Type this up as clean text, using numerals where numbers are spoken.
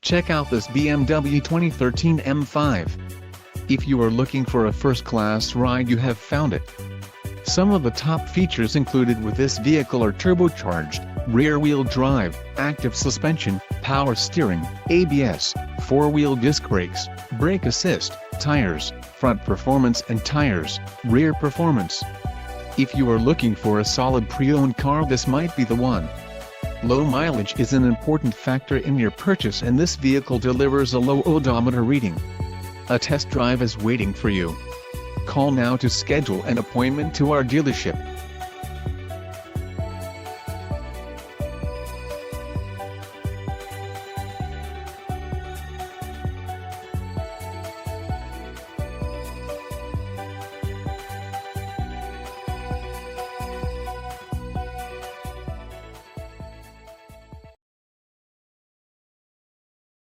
Check out this BMW 2013 M5. If you are looking for a first-class ride, you have found it. Some of the top features included with this vehicle are turbocharged, rear-wheel drive, active suspension, power steering, ABS, four-wheel disc brakes, brake assist, tires, front performance and tires, rear performance. If you are looking for a solid pre-owned car, this might be the one. Low mileage is an important factor in your purchase, and this vehicle delivers a low odometer reading. A test drive is waiting for you. Call now to schedule an appointment to our dealership.